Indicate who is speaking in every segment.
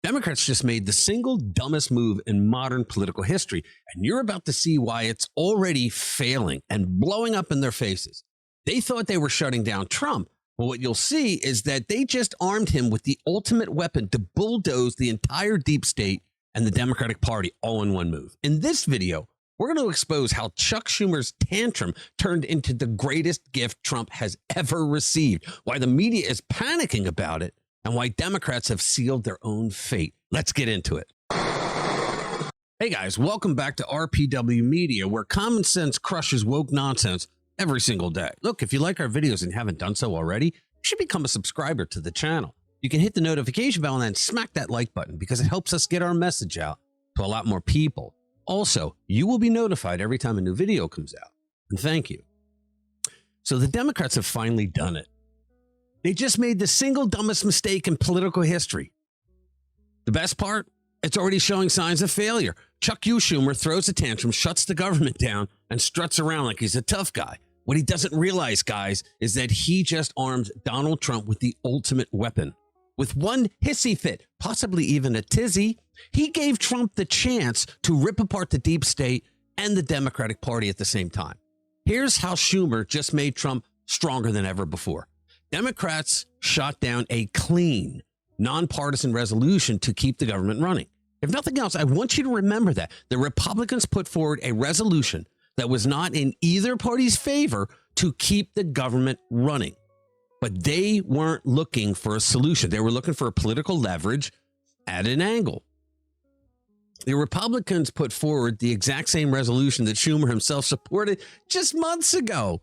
Speaker 1: Democrats just made the single dumbest move in modern political history, and you're about to see why it's already failing and blowing up in their faces. They thought they were shutting down Trump, but what you'll see is that they just armed him with the ultimate weapon to bulldoze the entire deep state and the Democratic Party all in one move. In this video, we're going to expose how Chuck Schumer's tantrum turned into the greatest gift Trump has ever received, why the media is panicking about it, and why Democrats have sealed their own fate. Let's get into it. Hey guys, welcome back to RPW Media, where common sense crushes woke nonsense every single day. Look, if you like our videos and haven't done so already, you should become a subscriber to the channel. You can hit the notification bell and then smack that like button because it helps us get our message out to a lot more people. Also, you will be notified every time a new video comes out. And thank you. So the Democrats have finally done it. They just made the single dumbest mistake in political history. The best part? It's already showing signs of failure. Chuck U. Schumer throws a tantrum, shuts the government down, and struts around like he's a tough guy. What he doesn't realize, guys, is that he just armed Donald Trump with the ultimate weapon. With one hissy fit, possibly even a tizzy, he gave Trump the chance to rip apart the deep state and the Democratic Party at the same time. Here's how Schumer just made Trump stronger than ever before. Democrats shot down a clean, nonpartisan resolution to keep the government running. If nothing else, I want you to remember that the Republicans put forward a resolution that was not in either party's favor to keep the government running. But they weren't looking for a solution. They were looking for a political leverage at an angle. The Republicans put forward the exact same resolution that Schumer himself supported just months ago.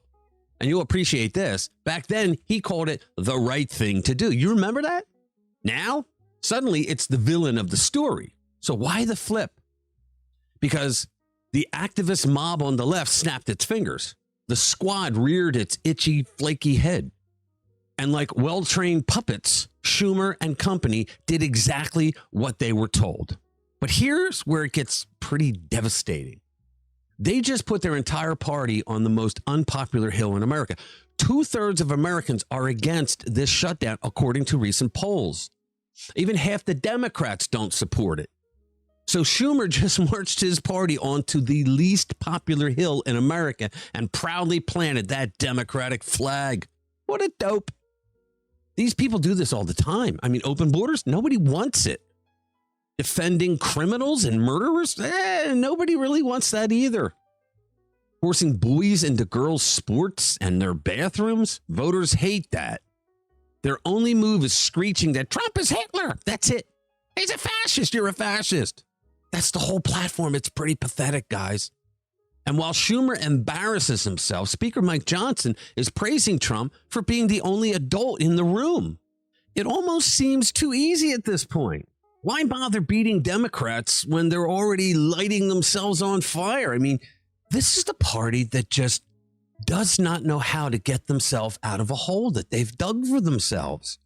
Speaker 1: And you'll appreciate this. Back then, he called it the right thing to do. You remember that? Now, suddenly, it's the villain of the story. So why the flip? Because the activist mob on the left snapped its fingers. The squad reared its itchy, flaky head. And like well-trained puppets, Schumer and company did exactly what they were told. But here's where it gets pretty devastating. They just put their entire party on the most unpopular hill in America. 2/3 of Americans are against this shutdown, according to recent polls. Even half the Democrats don't support it. So Schumer just marched his party onto the least popular hill in America and proudly planted that Democratic flag. What a dope. These people do this all the time. I mean, open borders, nobody wants it. Defending criminals and murderers, nobody really wants that either. Forcing boys into girls' sports and their bathrooms, voters hate that. Their only move is screeching that Trump is Hitler. That's it. He's a fascist. You're a fascist. That's the whole platform. It's pretty pathetic, guys. And while Schumer embarrasses himself, Speaker Mike Johnson is praising Trump for being the only adult in the room. It almost seems too easy at this point. Why bother beating Democrats when they're already lighting themselves on fire? I mean, this is the party that just does not know how to get themselves out of a hole that they've dug for themselves.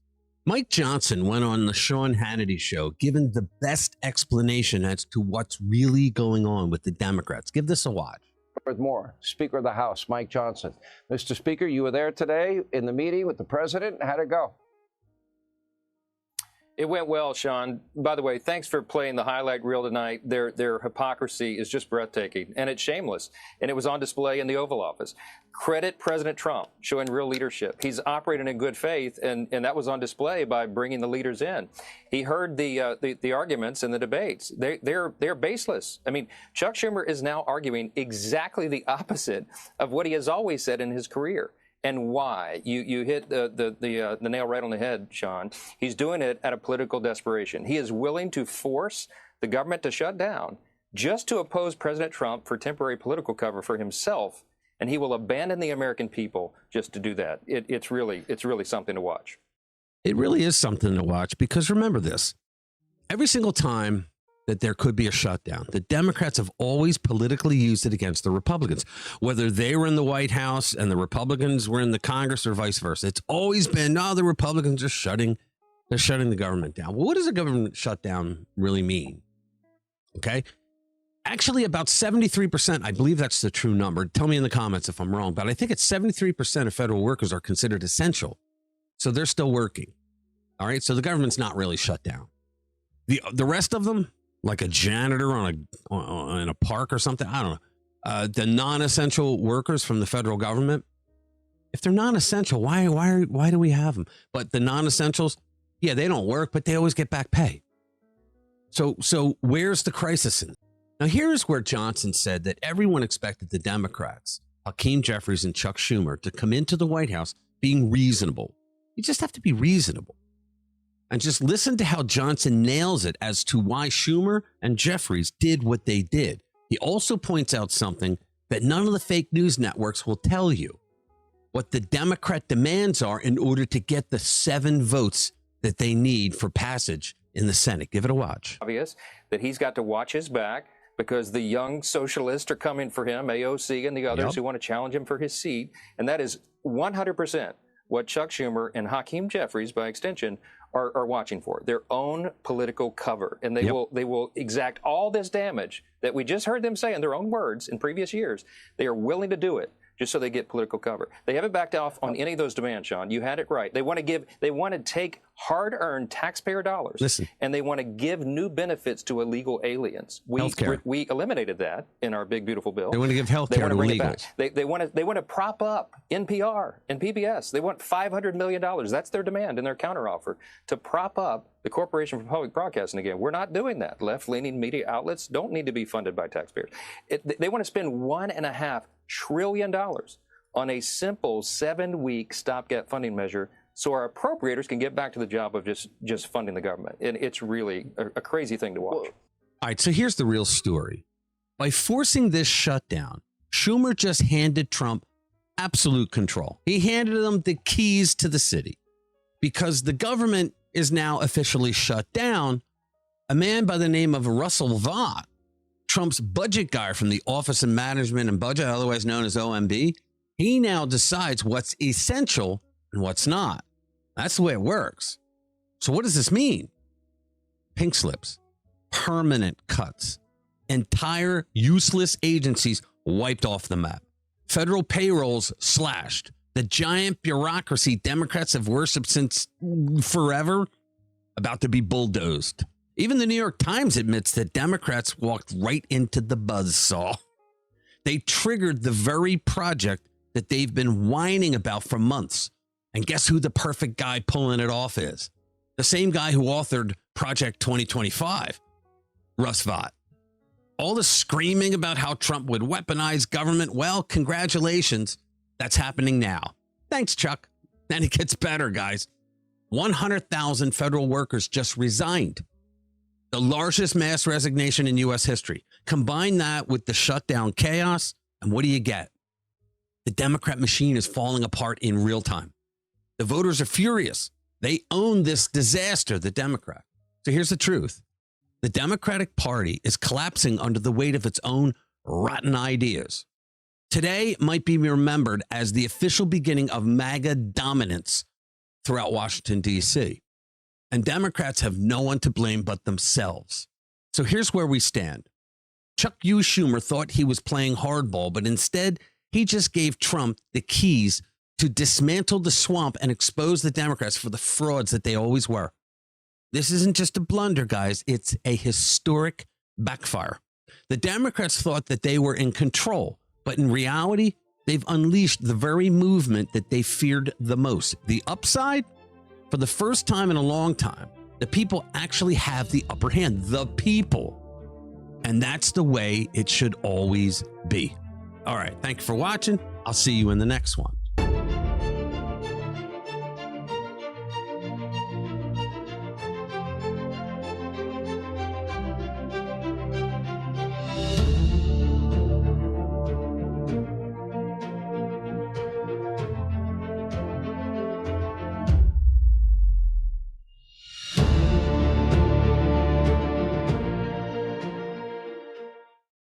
Speaker 1: Mike Johnson went on the Sean Hannity show, giving the best explanation as to what's really going on with the Democrats. Give this a watch.
Speaker 2: With more, Speaker of the House, Mike Johnson. Mr. Speaker, you were there today in the meeting with the president. How'd it go?
Speaker 3: It went well, Sean. By the way, thanks for playing the highlight reel tonight. Their hypocrisy is just breathtaking, and it's shameless. And it was on display in the Oval Office. Credit President Trump, showing real leadership. He's operating in good faith, and that was on display by bringing the leaders in. He heard the arguments and the debates. They're baseless. I mean, Chuck Schumer is now arguing exactly the opposite of what he has always said in his career. And why? You hit the nail right on the head, Sean. He's doing it out of political desperation. He is willing to force the government to shut down just to oppose President Trump for temporary political cover for himself, and he will abandon the American people just to do that. It's really something to watch.
Speaker 1: It really is something to watch because remember this, every single time that there could be a shutdown, the Democrats have always politically used it against the Republicans, whether they were in the White House and the Republicans were in the Congress or vice versa. It's always been, no, the Republicans are shutting the government down. Well, what does a government shutdown really mean? Okay. Actually, about 73%, I believe that's the true number. Tell me in the comments if I'm wrong, but I think it's 73% of federal workers are considered essential. So they're still working. All right. So the government's not really shut down. The rest of them, like a janitor in a park or something, I don't know. The non-essential workers from the federal government, if they're non-essential, why do we have them? But the non-essentials, yeah, they don't work, but they always get back pay. So where's the crisis in? Now, here's where Johnson said that everyone expected the Democrats, Hakeem Jeffries and Chuck Schumer, to come into the White House being reasonable. You just have to be reasonable. And just listen to how Johnson nails it as to why Schumer and Jeffries did what they did. He also points out something that none of the fake news networks will tell you: what the Democrat demands are in order to get the 7 votes that they need for passage in the Senate. Give it a watch.
Speaker 3: Obvious that he's got to watch his back because the young socialists are coming for him, AOC and the others who want to challenge him for his seat. And that is 100% what Chuck Schumer and Hakeem Jeffries, by extension, are watching for. Their own political cover. And they will exact all this damage that we just heard them say in their own words in previous years. They are willing to do it just so they get political cover. They haven't backed off on any of those demands, Sean. You had it right. They want to take hard-earned taxpayer dollars, and they want to give new benefits to illegal aliens. We eliminated that in our big, beautiful bill.
Speaker 1: They want to give health care to illegals.
Speaker 3: They want to prop up NPR and PBS. They want $500 million. That's their demand in their counteroffer, to prop up the Corporation for Public Broadcasting again. We're not doing that. Left-leaning media outlets don't need to be funded by taxpayers. They want to spend $1.5 trillion on a simple 7-week stopgap funding measure so our appropriators can get back to the job of just funding the government. And it's really a crazy thing to watch.
Speaker 1: All right, so here's the real story. By forcing this shutdown, Schumer just handed Trump absolute control. He handed him the keys to the city. Because the government is now officially shut down, a man by the name of Russell Vought, Trump's budget guy from the Office of Management and Budget, otherwise known as OMB, he now decides what's essential and what's not. That's the way it works. So what does this mean? Pink slips, permanent cuts, entire useless agencies wiped off the map, federal payrolls slashed, the giant bureaucracy Democrats have worshipped since forever about to be bulldozed. Even the New York Times admits that Democrats walked right into the buzzsaw. They triggered the very project that they've been whining about for months. And guess who the perfect guy pulling it off is? The same guy who authored Project 2025, Russ Vought. All the screaming about how Trump would weaponize government, well, congratulations. That's happening now. Thanks, Chuck. And it gets better, guys. 100,000 federal workers just resigned. The largest mass resignation in U.S. history. Combine that with the shutdown chaos, and what do you get? The Democrat machine is falling apart in real time. The voters are furious. They own this disaster, the Democrat. So here's the truth. The Democratic Party is collapsing under the weight of its own rotten ideas. Today might be remembered as the official beginning of MAGA dominance throughout Washington, D.C. And Democrats have no one to blame but themselves. So here's where we stand. Chuck Schumer thought he was playing hardball, but instead he just gave Trump the keys to dismantle the swamp and expose the Democrats for the frauds that they always were. This isn't just a blunder, guys. It's a historic backfire. The Democrats thought that they were in control, but in reality, they've unleashed the very movement that they feared the most. The upside, for the first time in a long time, the people actually have the upper hand. The people. And that's the way it should always be. All right. Thank you for watching. I'll see you in the next one.